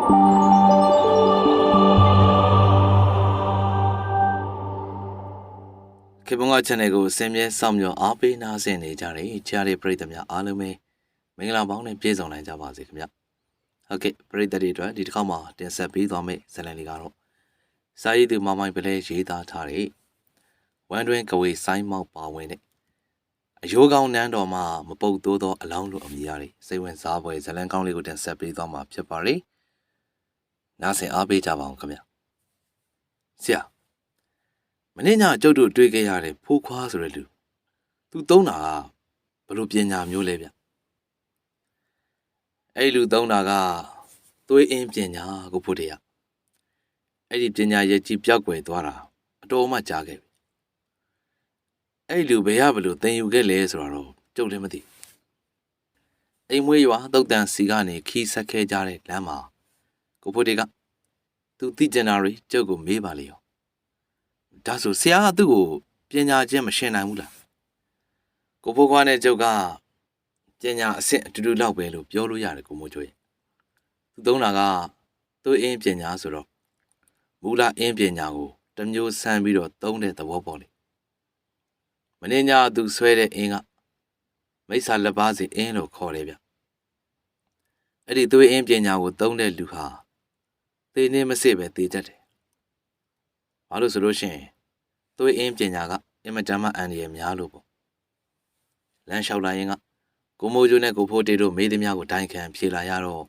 ခေပုံက channel ကိုဆင်မြဲစောင့်မျှော်အားပေးနာဆင်နေကြတဲ့ကြားတဲ့ပရိသတ်များအားလုံးပဲမင်္ဂလာပေါင်းနဲ့ပြည့်စုံနိုင်ကြပါစေခင်ဗျဟုတ်ကဲ့ပရိသတ်တွေအတွက်ဒီတစ်ခေါက်မှာတင်ဆက်ပေးသွားမယ့်ဇာတ်လမ်းလေးကတော့စာရေးသူမောင်မိုင်ပလဲရေးသားထားတဲ့ဝမ်တွင်ကဝေဆိုင်းမောက်ပါဝင်တဲ့အယိုးကောင်းနန်းတော်မှာမပုတ်သိုးသောအလောင်းလိုအမည်ရတဲ့စိတ်ဝင်စားဖွယ်ဇာတ်လမ်းကောင်းလေးကိုတင်ဆက်ပေးသွားမှာဖြစ်ပါတယ်နားဆင်အားပေးကြပါအောင်ခင်ဗျဆရာမင်းညကျုပ်တို့တွေ့ခဲ့ရတဲ့ဖိုးခွားဆိုတဲ့လူသူသုံးတာကဘလို့ပညာမျိုးလဲဗျအဲ့လူသုံးတာကသွေးအင်းပညာကိုဖို့တရအဲ့ဒီပညာရဲ့ကြီးပြောက်ွယ်သွားတာအတော်မှကြားခဲ့ပြီအဲ့လူဘယ်ရဘလို့သင်ယူခဲ့လဲဆိုတော့ကျုပ်လည်းမသိအိမ်မွေးရွာတုတ်တန်စီကနေခီးဆက်ခဲကြတဲ့လမ်းမှာကိုဖို့တကသူသိကျင်တာတွေကျုပ်ကိုမေးပါလေရောဒါဆိုဆရာကသူ့ကိုပညာချင်းမရှင်းနိုင်ဘူးလားကိုဖိုးခွားနဲ့ကျုပ်ကပညာအဆင့်အတူတူလောက်ပဲလို့ပြောလို့ရတယ်ကိုမိုးချိုရဲ့သူသုံးတာကသူ့အင်းပညာဆိုတော့မူလအင်းပညာကိုတစ်မျိုးဆန်းပြီးတော့သုံးတဲ့သဘောပေါ့လေမင်းညာသူဆွဲတဲ့အင်းကမိစ္ဆာလက်ပါစီအင်းလို့ခေါ်တယ်ဗျအဲ့ဒီသူ့အင်းပညာကိုသုံးတဲ့လူဟာသေနေမစစ်ပဲသေတတ်တယ်ဘာလို့ဆိုလို့ရှိရင်သွေးအင်းပညာကအင်မတန်မှအန္တရာယ်များလို့ပေါ့လမ်းလျှောက်လာရင်ကကိုမိုးကျိုးနဲ့ကိုဖိုးတေတို့မေးသည်များကိုတိုင်ခံဖြေလာရတော့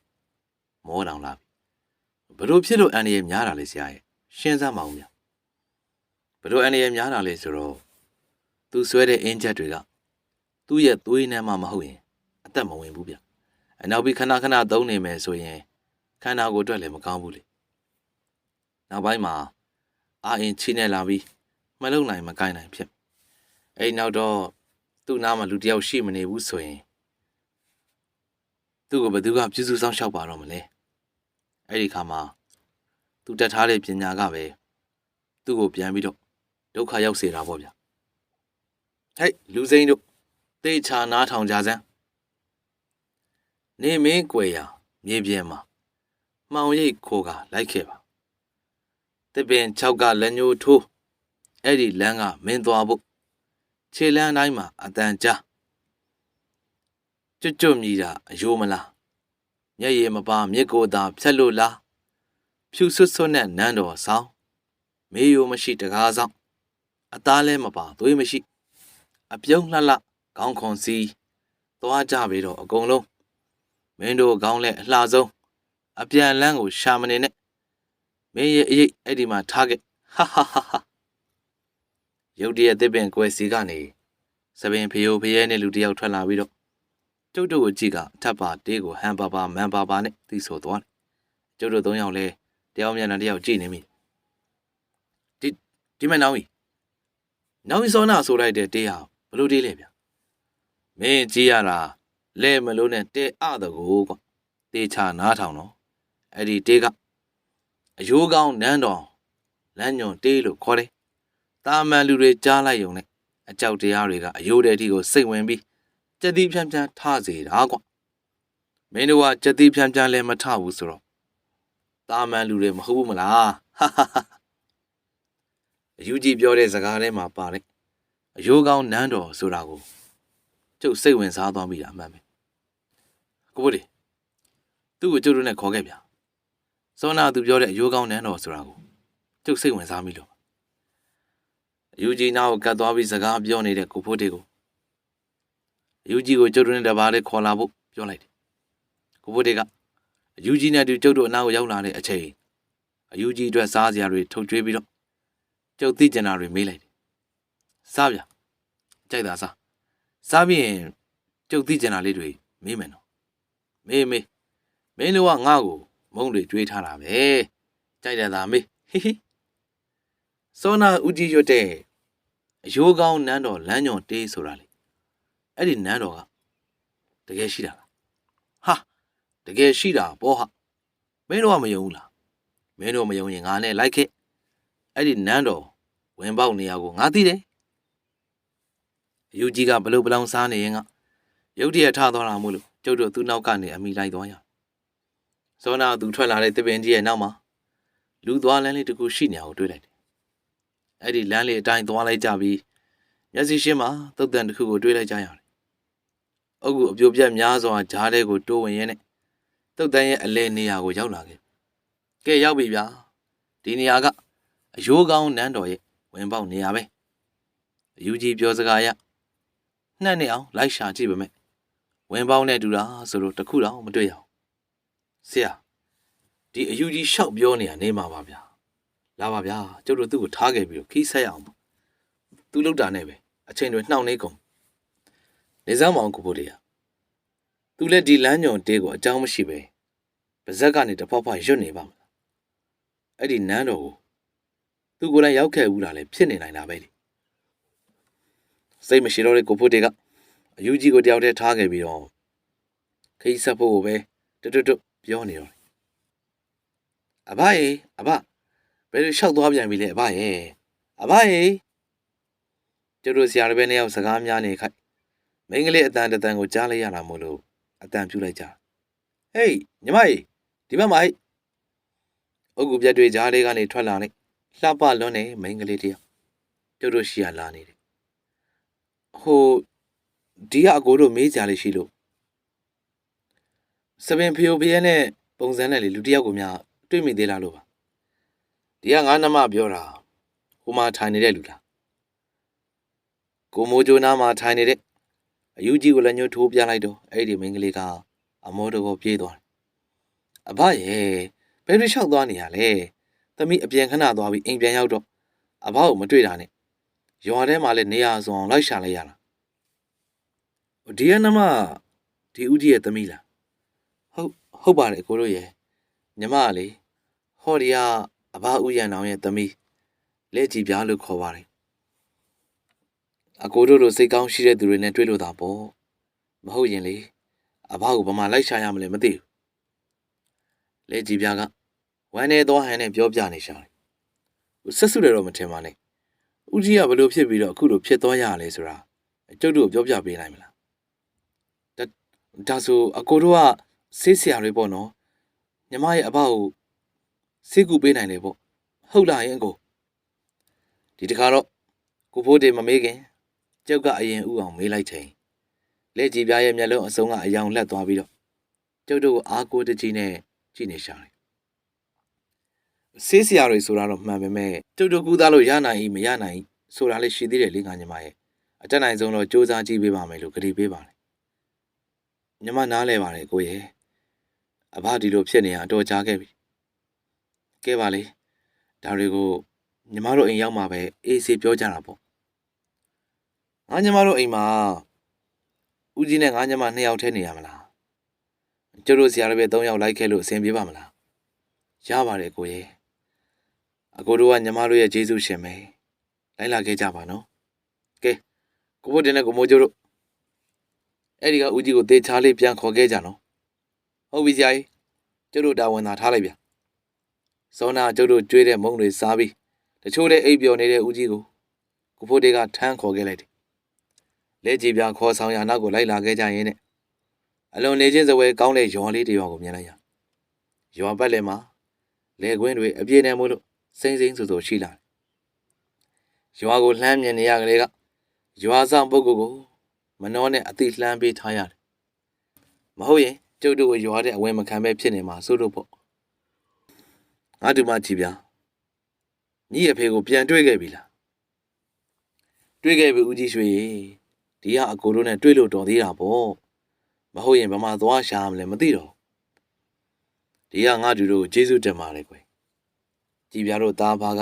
မောတောင်လာပြီဘလို့ဖြစ်လို့အန္တရာယ်များတာလဲဆရာရဲ့ရှင်းစမ်းပါဦးဗျဘလို့အန္တရာယ်များတာလဲဆိုတော့သူဆွဲတဲ့အင်းချက်တွေကသူ့ရဲ့သွေးနဲ့မှမဟုတ်ရင်အသက်မဝင်ဘူးဗျနောက်ပြီးခဏခဏသုံးနေမယ်ဆိုရင်ခန္ဓာကိုယ်အတွက်လည်းမကောင်းဘူးလေနောက်ပိုင်းမှာအာအင်ချိနေလာပြီးမလုံနိုင်မကိုင်းနိုင်ဖြစ်အဲ့နောက်တော့သူ့နားမှာလူတယောက်ရှိမနေဘူးဆိုရင်သူ့ကိုဘယ်သူကပြုစုဆောင်ရှောက်ပါတော့မလဲအဲ့ဒီခါမှာသူတက်ထားတဲ့ပညာကပဲသူ့ကိုပြန်ပြီးတော့ဒုက္ခရောက်စေတာပေါ့ဗျဟဲ့လူစိမ့်တို့သိချာနားထောင်ကြစမ်းနေမင်းကွယ်ရာမြေပြင်မှာမှောင်ရိပ်ခိုးကလိုက်ခဲ့ပါတစ်ပင်6ကလက်ညှိုးထိုးအဲ့ဒီလမ်းကမင်းသွားဖို့ခြေလမ်းတိုင်းမှာအတန်ကြားကျွတ်မြည်တာအယိုးမလားမျက်ရည်မပါမြစ်ကိုသာဖြတ်လို့လားဖြူဆွတ်ဆွတ်နဲ့နန်းတော်ဆောင်မေးရိုးမရှိတကားဆောင်အသားလဲမပါသွေးမရှိအပြုံးလှလှခေါင်းခွန်စီသွားကြပြီတော့အကုန်လုံးမင်းတို့ခေါင်းလဲအလှဆုံးအပြန်လန်းကိုရှာမနေနဲ့မင်းရဲ့အရေးအဲ့ဒီမှာထားခဲ့ဟာဟာဟာရုတ်တရက်တစ်ပင်ကွယ်စီကနေစပင်ဖျိုးဖျဲနဲ့လူတယောက်ထွက်လာပြီးတော့ကျုပ်တို့ကိုကြည့်ကအထက်ပါတေးကိုဟန်ပါပါမန်ပါပါနဲ့သိဆိုသွားတယ်ကျုပ်တို့၃ယောက်လဲတယောက်မျက်နှာတယောက်ကြည့်နေမိဒီမဲ့နောင်ကြီးစောနာဆိုလိုက်တဲ့တေးဟာဘလို့တေးလဲဗျမင်းကြည့်ရတာလဲမလို့နဲ့တဲအတကိုကွာတေးချနားထောင်တော့အဲ့ဒီတေးကအယိုးကောင်းနန်းတော်လမ်းညွန်တေးလို့ခေါ်တယ်တာမန်လူတွေကြားလိုက်ုံနဲ့အကြောက်တရားတွေကအယိုးတဲ့တီကိုစိတ်ဝင်ပြီးကြက်သီးဖြန်းဖြန်းထစေတာကွာမင်းတို့ကကြက်သီးဖြန်းဖြန်းလည်းမထဘူးဆိုတော့တာမန်လူတွေမဟုတ်ဘူးမလားဟာဟာဟာအယူကြီးပြောတဲ့စကားထဲမှာပါတဲ့အယိုးကောင်းနန်းတော်ဆိုတာကိုကျုပ်စိတ်ဝင်စားသွားမိတာအမှန်ပဲကိုဘိုးလေသူ့ကိုကျုပ်တို့နဲ့ခေါ်ခဲ့ဗျာစောနာသူပြောတဲ့အယိုးကောင်းနန်းတော်ဆိုတာကိုကျုပ်စိတ်ဝင်စားမိလို့ယူကြီးနာကိုကတ်သွားပြီးစကားပြောနေတဲ့ကိုဖိုးတေကိုယူကြီးကိုကျုပ်တို့နဲ့တပါးလေးခေါ်လာဖို့ပြောလိုက်တယ်ကိုဖိုးတေကယူကြီးနဲ့တူကျုပ်တို့အနားကိုရောက်လာတဲ့အချိန်အယူကြီးအတွက်စားစရာတွေထုတ်ကျွေးပြီးတော့ကျုပ်သိကျင်တာတွေမေးလိုက်တယ်စားဗျာကြိုက်တာစားပြီးရင်ကျုပ်သိကျင်တာလေးတွေမေးမယ်နော်မေးမင်းတို့ကငါ့ကိုမုံတွေကျွေးထားတာပဲကြိုက်တယ်သာမေးဟိစောနာဦးကြီးရွတ်တဲ့အယိုးကောင်းနန်းတော်လမ်းညွန်တေးဆိုတာလေအဲ့ဒီနန်းတော်ကတကယ်ရှိတာလားဟာတကယ်ရှိတာပေါ့ဟာမင်းတို့ကမယုံဘူးလားမင်းတို့မယုံရင်ငါနဲ့လိုက်ခဲ့အဲ့ဒီနန်းတော်ဝင်ပေါက်နေရာကိုငါသိတယ်အယူကြီးကဘလို့ပလောင်စားနေရင်ကရုတ်တရက်ထသွားတာမို့လို့ကျုပ်တို့သူ့နောက်ကနေအမိလိုက်သွားရ စောနာသူထွက်လာတဲ့တပင်ကြီးရဲ့နောက်မှာလူသွားလမ်းလေးတစ်ခုရှိနေအောင်တွေ့လိုက်တယ်။အဲ့ဒီလမ်းလေးအတိုင်းသွားလိုက်ကြပြီးမျက်စိရှင်းမှာတုတ်တန်တစ်ခုကိုတွေ့လိုက်ကြရတယ်။အုတ်ကူအပြိုပြက်များစွာဂျားထဲကိုတိုးဝင်ရင်းနဲ့တုတ်တန်ရဲ့အလဲနေရာကိုရောက်လာခဲ့။ကဲရောက်ပြီဗျာ။ဒီနေရာကအယိုးကောင်းနန်းတော်ရဲ့ဝင်ပေါက်နေရာပဲ။အယူကြီးပြောစကားရနှက်နေအောင်လိုက်ရှာကြည့်ပါမယ်။ဝင်ပေါက်နဲ့တူတာဆိုတော့တခုတော့မတွေ့ရအောင်။ဆရာဒီအယူကြီးရှောက်ပြောနေရနေမှာပါဗျာလာပါဗျာကျုပ်တို့သူ့ကိုထားခဲ့ပြီးတော့ခီးဆက်ရအောင်သူ့လောက်တာနဲ့ပဲအချိန်တွေနှောင့်နေကုန်နေစမ်းမအောင်ကိုဖို့တည်းသူလည်းဒီလမ်းညွန်တေးကိုအကြောင်းမရှိပဲပါဇက်ကနေတဖွားဖွားရွတ်နေပါမလားအဲ့ဒီနန်းတော်ကိုသူ့ကိုယ်လည်းရောက်ခဲ့ဘူးလားလေဖြစ်နေနိုင်တာပဲလေစိတ်မရှိတော့တဲ့ကိုဖို့တည်းကအယူကြီးကိုတယောက်တည်းထားခဲ့ပြီးတော့ခီးဆက်ဖို့ပဲတွတ်ပြောနေတော့အဘရေအဘဘယ်လိုလျှောက်သွားပြန်ပြီလဲအဘရေအဘရေကျတို့ဆရာတပည့်နှစ်ယောက်စကားများနေခိုက်မိန်းကလေးအတန်တန်ကိုကြားလိုက်ရတာမို့လို့အတန်ပြူလိုက်ကြဟေးညီမကြီးဒီဘက်မှာအုတ်ကူပြတ်တွေကြားလေးကနေထွက်လာနေလှပလွန်းနေမိန်းကလေးတယောက်ကျတို့ရှိရလာနေတယ်ဟိုဒီကအကိုတို့မေးကြလေးရှိလို့စပင်ဖျို့ဖျဲနဲ့ပုံစံနဲ့လေလူတယောက်ကိုများတွေ့မိသေးလားလို့ပါဒီကငါနှမပြောတာဟိုမှာထိုင်နေတဲ့လူလားကိုမိုးကျိုးနားမှာထိုင်နေတဲ့အယူကြီးကိုလည်းညှို့ထိုးပြလိုက်တော့အဲ့ဒီမိန်းကလေးကအမောတကောပြေးသွားတယ်အဘရဲ့ဘယ်လိုလျှောက်သွားနေရလဲသမီးအပြန်ခဏသွားပြီးအိမ်ပြန်ရောက်တော့အဘကိုမတွေ့တာနဲ့ရွာထဲမှာလည်းနေရာစုံအောင်လိုက်ရှာလိုက်ရတာဒီကနှမဒီဦးကြီးရဲ့သမီးလားဟုတ်ပါတယ်ကိုတို့ရဲ့ညီမကလေဟောဒီကအဘဦးရန်အောင်ရဲ့သမီးလက်ကြည်ပြားလို့ခေါ်ပါတယ်အကိုတို့လိုစိတ်ကောင်းရှိတဲ့သူတွေနဲ့တွေ့လို့သာပေါ့မဟုတ်ရင်လေအဘကိုဘာမှလိုက်ရှာရမလဲမသိဘူးလက်ကြည်ပြားကဝမ်းနေသွားဟန်နဲ့ပြောပြနေရှာတယ်ဆက်စုတယ်တော့မထင်ပါနဲ့ဦးကြီးကဘလို့ဖြစ်ပြီးတော့အခုလိုဖြစ်သွားရလဲဆိုတာကျုပ်တို့ပြောပြပေးနိုင်မလားဒါဆိုအကိုတို့ကဆေးဆရာတွေပေါ့နော်ညီမရဲ့အဘကိုဆေးကူပေးနိုင်တယ်ပေါ့ဟုတ်လားယင်ကိုဒီတခါတော့ကိုဖိုးတေမမေးခင်ကျုပ်ကအရင်ဥအောင်မေးလိုက်ချိန်လက်ကြည်ပြားရဲ့မျက်လုံးအစုံကအယောင်လက်သွားပြီးတော့ကျုပ်တို့ကိုအားကိုးတကြီးနဲ့ကြည့်နေရှာတယ်ဆေးဆရာတွေဆိုတာတော့မှန်ပေမဲ့ကျုပ်တို့ကူးသားလို့ရနိုင်မရနိုင်ဆိုတာလေးရှိသေးတယ်လေငါညီမရဲ့အတက်နိုင်ဆုံးတော့စူးစမ်းကြည့်ပေးပါမယ်လို့ကတိပေးပါတယ်ညီမနားလဲပါတယ်ကိုရဲ့အဘဒီလိုဖြစ်နေရအတော်ကြာခဲ့ပြီကဲပါလေဒါတွေကိုညီမတို့အိမ်ရောက်မှပဲအေးဆေးပြောကြတာပေါ့ငါညီမတို့အိမ်မှာဦးကြီးနဲ့ငါညီမ2ယောက်ထဲနေရမလားကျတို့ဆရာတွေပဲ3ယောက်လိုက်ခဲ့လို့အဆင်ပြေပါမလားရပါတယ်ကိုရဲ့အကိုတို့ကညီမတို့ရဲ့ကျေးဇူးရှင်ပဲလိုက်လာခဲ့ကြပါနော်ကဲကိုဖို့တင်နဲ့ကိုမိုးကျိုးတို့အဲ့ဒီကဦးကြီးကိုတေချာလေးပြန်ခေါ်ခဲ့ကြနော်ဟုတ်ပြီဆရာကြီးကျတို့တာဝန်သာထားလိုက်ဗျစောနာကျတို့ကျွေးတဲ့မုံတွေစားပြီးတချို့တဲ့အိပ်ပျော်နေတဲ့ဦးကြီးကိုကိုဖို့တေကထမ်းခေါ်ခဲ့လိုက်တယ်လက်ကြည်ပြခေါ်ဆောင်ရနောက်ကိုလိုက်လာခဲ့ကြရင်နဲ့အလွန်နေချင်းစပွဲကောင်းတဲ့ရွာလေးတစ်ရွာကိုမြင်လိုက်ရရွာပတ်လည်မှာလေကွင်းတွေအပြည့်နဲ့မို့လို့စိမ့်စိမ့်ဆူဆူရှိလာတယ်ရွာကိုလှမ်းမြင်နေရကလေးကရွာဆောင်ပုဂ္ဂိုလ်ကိုမနှောနဲ့အတိလှမ်းပေးထားရတယ်မဟုတ်ရင်ကျုပ်တို့ကိုရွာတဲ့အဝင်မခံပဲဖြစ်နေမှာစိုးလို့ပေါ့ငါတို့မှကြည်ဗျာညီအဖေကိုပြန်တွေ့ခဲ့ပြီလားတွေ့ခဲ့ပြီဦးကြီးရွှေဒီကအကိုတို့နဲ့တွေ့လို့တော်သေးတာပေါ့မဟုတ်ရင်ဘာမှသွားရှာမလဲမသိတော့ဒီကငါတို့ကျေးဇူးတင်ပါတယ်ကွယ်ကြည်ဗျာတို့သားဖားက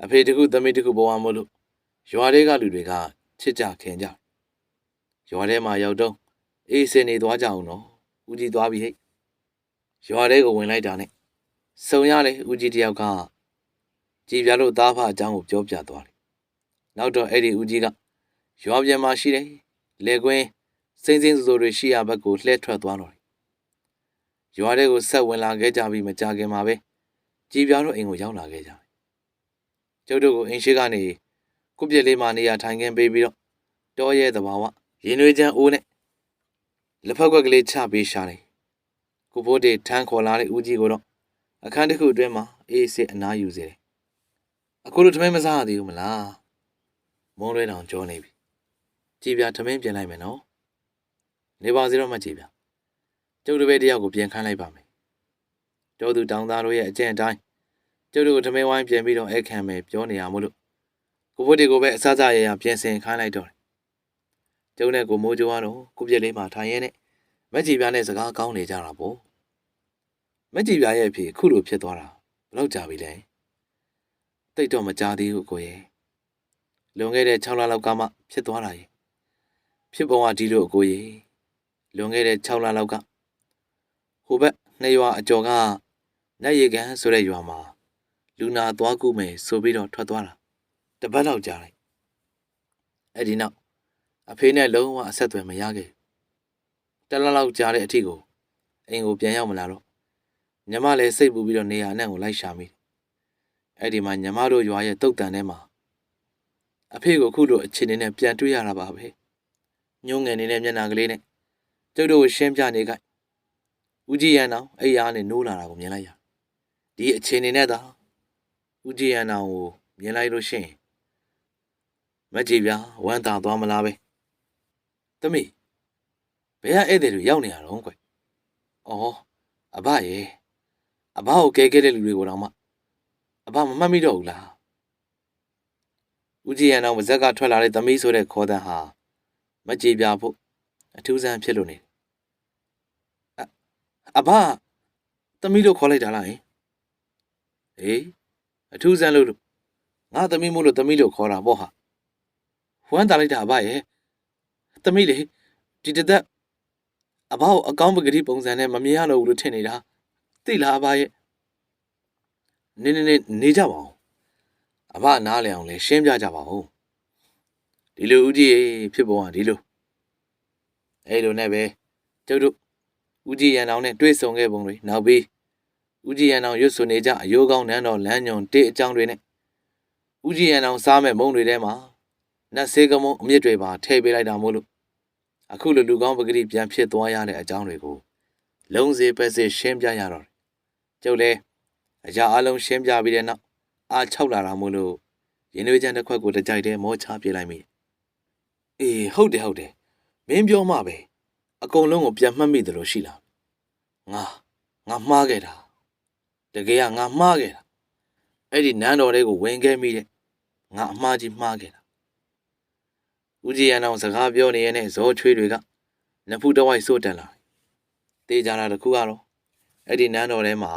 အဖေတခုသမီးတခုဘဝမို့လို့ရွာတွေကလူတွေကချစ်ကြခင်ကြရွာထဲမှာရောက်တော့အေးစင်နေသွားကြအောင်နော်ဦးကြီးသွားပြီဟဲ့ရွာထဲကိုဝင်လိုက်တာနဲ့စုံရလေဦးကြီးတယောက်ကကြည်ပြလို့သားဖအကြောင်းကိုပြောပြသွားတယ်နောက်တော့အဲ့ဒီဦးကြီးကရွာပြန်မှာရှိတယ်လေကွင်းစိမ့်စိမ့်ဆူဆူတွေရှိရဘက်ကိုလှည့်ထွက်သွားတော့တယ်ရွာထဲကိုဆက်ဝင်လာခဲ့ကြပြီးမကြခင်မှာပဲကြည်ပြလို့အိမ်ကိုရောက်လာခဲ့ကြတယ်ကျုပ်တို့ကိုအိမ်ရှိကနေကုပြက်လေးမှနေရာထိုင်ခင်းပေးပြီးတော့တောရဲသဘာဝရင်ွေးချမ်းအိုးနဲ့လက်ဖက်ကွက်ကလေးချပေးရှာတယ် ကိုဖိုးတေထမ်းခေါ်လာတဲ့ဦးကြီးကိုတော့အခန်းတစ်ခုအတွင်းမှာအေးစစ်အနားယူစေတယ်အခုလိုထမင်းမစားရသေးဘူးမလားမုံလွဲတောင်ကြောနေပြီကြည်ပြထမင်းပြင်လိုက်မယ်နော်နေပါစေတော့မှကြည်ပြကျုပ်တပည့်တယောက်ကိုပြင်ခိုင်းလိုက်ပါမယ်ကျော်သူတောင်သားတို့ရဲ့အကျင့်အတိုင်းကျုပ်တို့ကိုထမင်းဝိုင်းပြင်ပြီးတော့အဲ့ခံမယ်ပြောနေရမို့လို့ကိုဖိုးတေကိုပဲအစစရရပြင်ဆင်ခိုင်းလိုက်တော့တယ်ကျုံနဲ့ကိုမိုးကြိုးကတော့ကိုပြက်လေးမှာထိုင်ရဲနဲ့မက်ကြည်ပြနဲ့စကားကောင်းနေကြတာပေါ့မက်ကြည်ပြရဲ့အဖြစ်ခုလိုဖြစ်သွားတာဘယ်လောက်ကြာပြီလဲတိတ်တော့မကြသေးဘူးကိုရဲ့လွန်ခဲ့တဲ့6လလောက်ကမှဖြစ်သွားတာရဲ့ဖြစ်ပုံကဒီလိုအကိုရဲ့လွန်ခဲ့တဲ့6လလောက်ကဟိုဘက်နှစ်ရွာအကျော်ကနတ်ရေကန်ဆိုတဲ့ရွာမှာလူနာသွားကူမယ်ဆိုပြီးတော့ထွက်သွားတာတပတ်လောက်ကြာလိုက်အဲ့ဒီနောက်အဖေနဲ့လုံးဝအဆက်အသွယ်မရခဲ့တလလောက်ကြာတဲ့အထိကိုအိမ်ကိုပြန်ရောက်မလာတော့ညီမလည်းစိတ်ပူပြီးတော့နေရာအနှံ့ကိုလိုက်ရှာမိတယ်အဲ့ဒီမှာညီမတို့ရွာရဲ့တုတ်တန်ထဲမှာအဖေကိုခုလိုအခြေအနေနဲ့ပြန်တွေ့ရတာပါပဲညှိုးငယ်နေတဲ့မျက်နှာကလေးနဲ့ကျုပ်တို့ကိုရှင်းပြနေကြဦးကြီးရန်အောင်အဲ့ရားနဲ့နိုးလာတာကိုမြင်လိုက်ရဒီအခြေအနေနဲ့သာဦးကြီးရန်အောင်ကိုမြင်လိုက်လို့ရှိရင်မကြည်ပြဝမ်းသာသွားမလားပဲသမီးဘယ်ကဧည့်သည်တွေရောက်နေရတော့ကွအော်အဘရဲ့အဘကိုကဲခဲ့တဲ့လူတွေကိုတော့မှအဘမမှတ်မိတော့ဘူးလားဦးကြီးရန်အောင်ပါဇက်ကထွက်လာတဲ့သမီးဆိုတဲ့ခေါ်တဲ့ဟာမကြည်ပြဖို့အထူးဆန်းဖြစ်လို့နေအဘသမီးလို့ခေါ်လိုက်တာလားဟင်အေးအထူးဆန်းလို့ငါသမီးမို့လို့သမီးလို့ခေါ်တာပေါ့ဟာဝမ်းသာလိုက်တာအဘရဲ့သမီးလေဒီတသက်အဘကိုအကောင်းပကတိပုံစံနဲ့မမြင်ရတော့ဘူးလို့ထင်နေတာသိလားအဘရဲ့နေကြပါဦးအဘနားလည်အောင်လဲရှင်းပြကြပါဦးဒီလိုဦးကြီးဖြစ်ပုံကဒီလိုအဲ့လိုနဲ့ပဲကျုပ်တို့ဦးကြီးရန်အောင်နဲ့တွေ့ဆုံခဲ့ပုံတွေနောက်ပြီးဦးကြီးရန်အောင်ရွတ်ဆိုနေကြအယိုးကောင်းနန်းတော်လမ်းညွန်တေးအကြောင်းတွေနဲ့ဦးကြီးရန်အောင်စားမဲ့မုံတွေထဲမှာနတ်ဆေးကမုံအမြင့်တွေပါထည့်ပေးလိုက်တာမို့လို့အခုလိုလူကောင်းပကတိပြန်ဖြစ်သွားရတဲ့အကြောင်းတွေကိုလုံးစေပဲစေရှင်းပြရတော့တယ်ကျုပ်လည်းအရာအလုံးရှင်းပြပြီးတဲ့နောက်အား၆လာတာမို့လို့ရင်သွေးချမ်းတစ်ခွက်ကိုတကြိုက်တည်းမောချပြေးလိုက်မိအေးဟုတ်တယ်မင်းပြောမှပဲအကုန်လုံးကိုပြန်မှတ်မိတယ်လို့ရှိလားငါမှားခဲ့တာတကယ်ကငါမှားခဲ့တာအဲ့ဒီနန်းတော်လေးကိုဝင်ခဲ့မိတဲ့ငါအမှားကြီးမှားခဲ့တာဦးကြီးရန်အောင်စကားပြောနေရတဲ့ဇောချွေးတွေကနဖူးတဝိုက်စိုးတက်လာတေးကြတာတခုကတော့အဲ့ဒီနန်းတော်ထဲမှာ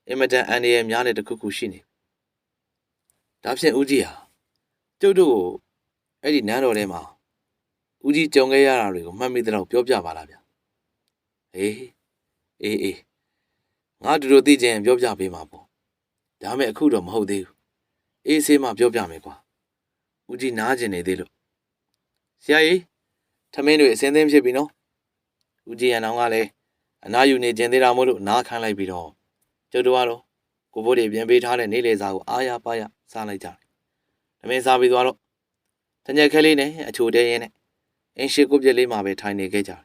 အင်မတန်အန်ရများတဲ့တခုရှိနေဒါဖြင့်ဦးကြီးဟာကျုပ်တို့အဲ့ဒီနန်းတော်ထဲမှာဦးကြီးကြုံခဲ့ရတာတွေကိုမှတ်မိတဲ့တော့ပြောပြပါလားဗျအေးငါတို့သိချင်ပြောပြပေးမှာပေါ့ဒါမဲ့အခုတော့မဟုတ်သေးဘူးအေးဆေးမှပြောပြမယ်ကွာဦးကြီးနားကျင်နေသေးလို့ဆရာကြီးထမင်းတွေအစင်းသင်းဖြစ်ပြီနော်ဦးကြီးရန်အောင်ကလည်းအနားယူနေကျင်သေးတာမို့လို့နားခိုင်းလိုက်ပြီးတော့ကျုပ်တို့ကတော့ကိုဘိုးတွေပြင်ပေးထားတဲ့နေလေစာကိုအားရပါရစားလိုက်ကြတယ်ထမင်းစားပြီးသွားတော့တညက်ခဲလေးနဲ့အချိုတဲရင်းနဲ့အင်းရှိကိုပြက်လေးမှာပဲထိုင်နေခဲ့ကြတယ်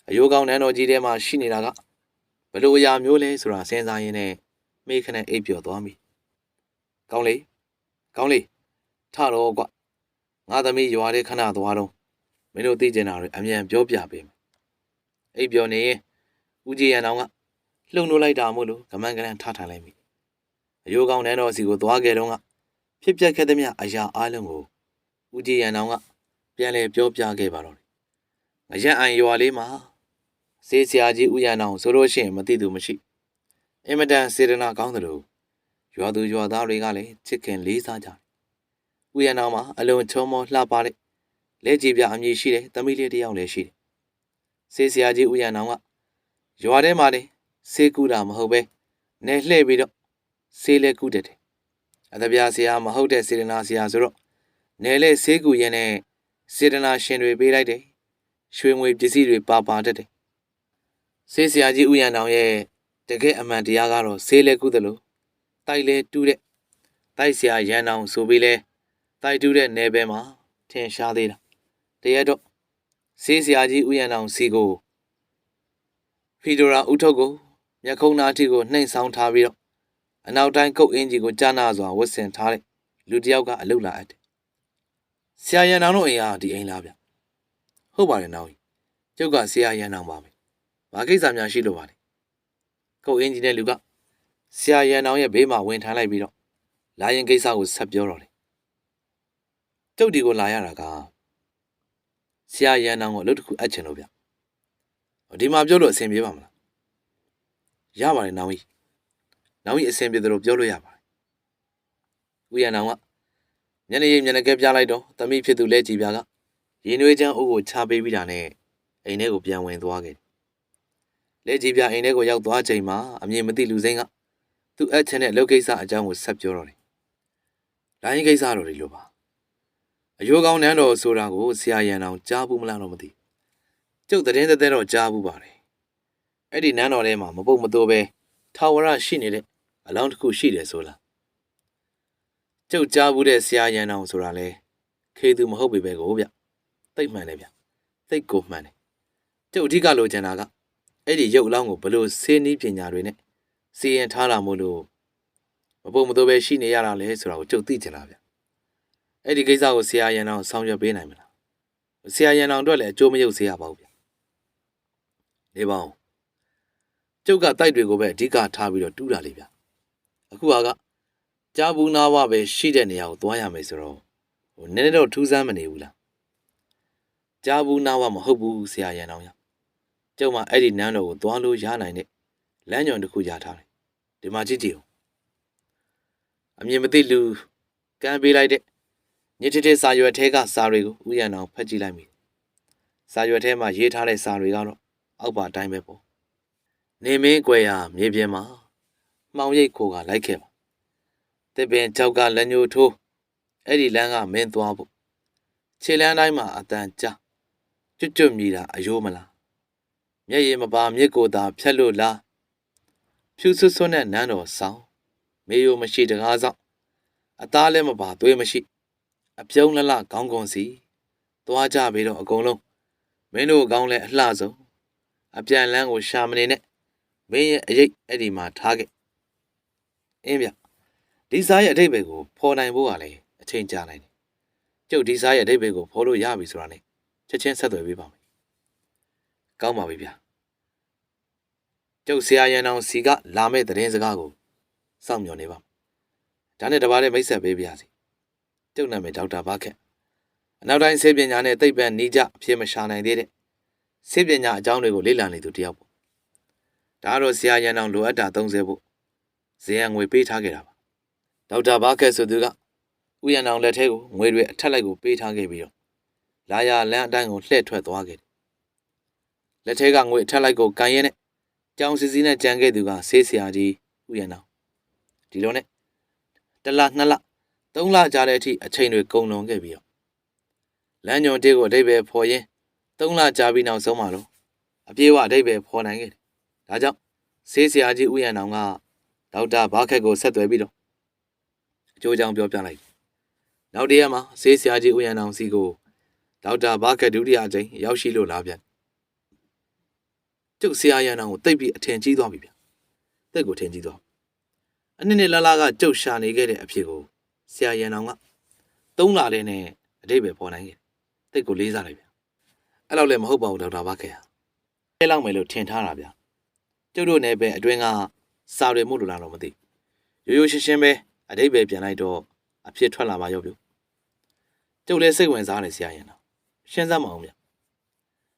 အယိုးကောင်းနန်းတော်ကြီးထဲမှာရှိနေတာကဘယ်လိုအရာမျိုးလဲဆိုတာစဉ်းစားရင်းနဲ့မိခနဲ့အိပ်ပျော်သွားပြီကောင်းလေထတော့ကွငါသမီးရွာတဲ့ခဏသွားတော့မင်းတို့သိကျင်တာတွေအမြန်ပြောပြပေးမယ်အိပ်ပျော်နေရင်ဦးကြီးရန်အောင်ကလှုပ်နှိုးလိုက်တာမို့လို့ကမန်းကနန်းထထိုင်လိုက်ပြီအယိုးကောင်းနန်းတော်စီကိုသွားခဲ့တော့ကဖြစ်ပျက်ခဲ့သမျှအရာအလုံးကိုဦးကြီးရန်အောင်ကပြန်လဲပြောပြခဲ့ပါတော့ငရက်အိုင်ရွာလေးမှာစေးဆရာကြီးဦးရန်အောင်ဆိုလို့ရှိရင်မသိသူမရှိအင်မတန်စေတနာကောင်းတယ်လို့ရွာသူရွာသားတွေကလည်းချစ်ခင်လေးစားကြတယ်ဦးရန်အောင်မှာအလွန်ချောမောလှပတဲ့လက်ကြည်ပြအမည်ရှိတဲ့သမီးလေးတစ်ယောက်လည်းရှိတယ်စေးဆရာကြီးဦးရန်အောင်ကရွာထဲမှာနေဆေးကူတာမဟုတ်ပဲနေလှည့်ပြီးတော့ဆေးလဲကူတတ်တယ်အသပြားဆရာမဟုတ်တဲ့စေတနာဆရာဆိုတော့နေလဲဆေးကူရင်နဲ့စေတနာရှင်တွေပေးလိုက်တယ်ရွှေငွေပစ္စည်းတွေပါတတ်တယ်ဆေးဆရာကြီးဦးရန်အောင်ရဲ့တကယ်အမှန်တရားကတော့ဆေးလဲကူတယ်လို့တိုက်လဲတူးတဲ့တိုက်ဆရာရန်အောင်ဆိုပြီးလဲတိုက်တူးတဲ့နယ်ပယ်မှာထင်ရှားသေးတာတရက်တော့ဆေးဆရာကြီးဦးရန်အောင်စီကို ဖီဒိုရာဦးထုတ်ကိုမျက်ခုံးနားထိကိုနှိမ်ဆောင်ထားပြီးတော့အနောက်တိုင်းကုတ်အင်ကြီးကိုကြားနာစွာဝတ်ဆင်ထားတဲ့လူတစ်ယောက်ကအလုလာအပ်တယ်ဆရာရန်အောင်တို့အိမ်ကဒီအိမ်လားဗျဟုတ်ပါတယ်နောင်ကြီးကျုပ်ကဆရာရန်အောင်ပါပဲဘာကိစ္စများရှိလို့ပါလဲကုတ်အင်ကြီးနဲ့လူကဆရာရန်အောင်ရဲ့ဘေးမှာဝင်ထိုင်လိုက်ပြီးတော့လာရင်ကိစ္စကိုဆက်ပြောတော့တယ်ကျုပ်ဒီကိုလာရတာကဆရာရန်အောင်ကိုအလုပ်တစ်ခုအပ်ချင်လို့ဗျဒီမှာပြောလို့အဆင်ပြေပါမလားရပါတယ်နောင်ကြီးအဆင်ပြေတယ်လို့ပြောလို့ရပါတယ်ဦးရန်အောင်ကမျက်နှာရိပ်မျက်နှာကဲပြလိုက်တော့သမီးဖြစ်သူလဲကြည်ပြကရင်နွေးချမ်းအုပ်ကိုချပေးပြီးတာနဲ့အိမ်ထဲကိုပြန်ဝင်သွားခဲ့လဲကြည်ပြအိမ်ထဲကိုရောက်သွားချိန်မှာအမြင်မသိလူစိမ်းကသူ့အပ်ချင်တဲ့လုပ်ကိစ္စအကြောင်းကိုဆက်ပြောတော့တယ်လိုင်းကိစ္စတော့ဒီလိုပါအယိုးကောင်းနန်းတော်ဆိုတာကိုဆရာရန်အောင်ကြားဘူးမလားတော့မသိကျုပ်သတင်းသက်တော့ကြားဘူးပါတယ်အဲ့ဒီနန်းတော်ထဲမှာမပုတ်မတိုးပဲထာဝရရှိနေတဲ့အလောင်းတစ်ခုရှိတယ်ဆိုလားကျုပ်ကြားဘူးတဲ့ဆရာရန်အောင်ဆိုတာလဲခေသူမဟုတ်ပေပဲကိုဗျသိပ်မှန်တယ်ဗျသိပ်ကိုမှန်တယ်ကျုပ်အဓိကလိုချင်တာကအဲ့ဒီရုပ်အလောင်းကိုဘလို့ဆေးနည်းပညာတွေနဲ့စီရင်ထားတာမို့လို့မပုတ်မတိုးပဲရှိနေရတာလဲဆိုတာကိုကျုပ်သိချင်တာဗျအဲ့ဒီကိစ္စကိုဆရာရန်အောင်ဆောင်ရွက်ပေးနိုင်မလားဆရာရန်အောင်အတွက်လည်းအကျိုးမရုပ်စေရပါဘူးဗျနေပါဦးကျုပ်ကတိုက်တွေကိုပဲအဓိကထားပြီးတော့တူးတာလေဗျအခုကကြားဘူးနာဝပဲရှိတဲ့နေရာကိုသွားရမယ်ဆိုတော့နည်းနည်းတော့ထူးဆန်းမနေဘူးလားကြားဘူးနာဝမဟုတ်ဘူးဆရာရန်အောင်ရကျုပ်မှအဲ့ဒီနန်းတော်ကိုသွားလို့ရနိုင်တဲ့လမ်းညွန်တစ်ခုရထားတယ်ဒီမှာကြည့်ကြည့်ဦးအမြင်မသိလူကမ်းပေးလိုက်တဲ့ညစ်တဲ့စာရွက်ထဲကစာတွေကိုဦးရန်အောင်ဖတ်ကြည့်လိုက်ပြီစာရွက်ထဲမှာရေးထားတဲ့စာတွေကတော့အောက်ပါအတိုင်းပဲပေါ့နေမင်းကွယ်ရာမြေပြင်မှာမှောင်ရိပ်ခိုကလိုက်ခဲ့ပါတစ်ပင်ကြောက်ကလက်ညှိုးထိုးအဲ့ဒီလမ်းကမင်းသွားဖို့ခြေလမ်းတိုင်းမှာအတန်ကြားကျွတ်မြည်တာအယိုးမလားမျက်ရည်မပါမြစ်ကိုသာဖြတ်လို့လားဖြူဆွဆွနဲ့နန်းတော်ဆောင်မေယိုမရှိတကားဆောင်အသားလည်းမပါသွေးမရှိအပြုံးလလခေါင်းကုန်းစီသွားကြပြီးတော့အကုန်လုံးမင်းတို့ကောင်းလဲအလှဆုံးအပြန်လန်းကိုရှာမနေနဲ့မင်းရဲ့အရေးအဲ့ဒီမှာထားခဲ့အင်းဗျဒီစားရဲ့အတိတ်ပဲကိုဖော်နိုင်ဖို့ကလည်းအချိန်ကြာနိုင်တယ်ကျုပ်ဒီစားရဲ့အတိတ်ပဲကိုဖော်လို့ရပြီဆိုတာနဲ့ချက်ချင်းဆက်သွယ်ပေးပါမယ်ကောင်းပါပြီဗျကျုပ်ဆရာရန်အောင်စီကလာမဲ့သတင်းစကားကိုစောင့်မျှော်နေပါဒါနဲ့တပါးလေးမိတ်ဆက်ပေးပါရစေကျုပ်နာမည်ဒေါက်တာဘာခက်အနောက်တိုင်းဆေးပညာနဲ့သိပ္ပံနီးကြအဖြစ်မရှာနိုင်သေးတဲ့ဆေးပညာအကြောင်းတွေကိုလေ့လာနေသူတယောက်ပေါ့ဒါတော့ဆရာရန်အောင်လိုအပ်တာ30ဖို့ဇေယျငွေပေးထားခဲ့တာပါဒေါက်တာဘာခက်ဆိုသူကဥယျာဉ်အောင်လက်ထဲကိုငွေတွေအထက်လိုက်ကိုပေးထားခဲ့ပြီးတော့လာရလမ်းအတိုင်းကိုလှည့်ထွက်သွားခဲ့တယ်လက်ထဲကငွေအထက်လိုက်ကိုကန်ရဲနဲ့ကြောင်စီစီနဲ့ကြံခဲ့သူကဆေးဆရာကြီးဥယျာဉ်အောင်ဒီလိုနဲ့1လ2လ3လကြာတဲ့အထိအချိန်တွေကုန်လွန်ခဲ့ပြီးတော့လမ်းညွန်တေးကိုအဓိပ္ပာယ်ဖော်ရင်း3လကြာပြီးနောက်ဆုံးမှလို့အပြေဝအဓိပ္ပာယ်ဖော်နိုင်ခဲ့တယ်ဒါကြောင့်ဆေးဆရာကြီးဥယျာဉ်အောင်ကဒေါက်တာဘာခက်ကိုဆက်သွယ်ပြီးတော့အကျိုးကြောင့်ပြောပြလိုက်နောက်တရက်မှာဆေးဆရာကြီးဥယျာဉ်အောင်စီကိုဒေါက်တာဘာခက်ဒုတိယအကြိမ်ရောက်ရှိလို့လာပြန်ကျုပ်ဆရာရန်အောင်ကိုတိတ်ပြီးအထင်ကြီးသွားပြီဗျတိတ်ကိုထင်ကြီးသွားအနည်းနဲ့လာကကျုပ်ရှာနေခဲ့တဲ့အဖြစ်ကိုဆရာရန်အောင်က3လလေးနဲ့အဓိပ္ပာယ်ပေါ်နိုင်ခဲ့တိတ်ကိုလေးစားလိုက်ဗျအဲ့လောက်လည်းမဟုတ်ပါဘူးဒေါက်တာဘာခက်ဟာအဲ့လောက်မယ်လို့ထင်ထားတာဗျကျုပ်တို့နယ်ပယ်အတွင်းကစာတွေမှုလို့လားတော့မသိရိုးရိုးရှင်းရှင်းပဲအဓိပ္ပာယ်ပြန်လိုက်တော့အဖြစ်ထွက်လာပါရောဗျကျုပ်လည်းစိတ်ဝင်စားတယ်ဆရာရန်အောင်ရှင်းစမ်းမအောင်ဗျ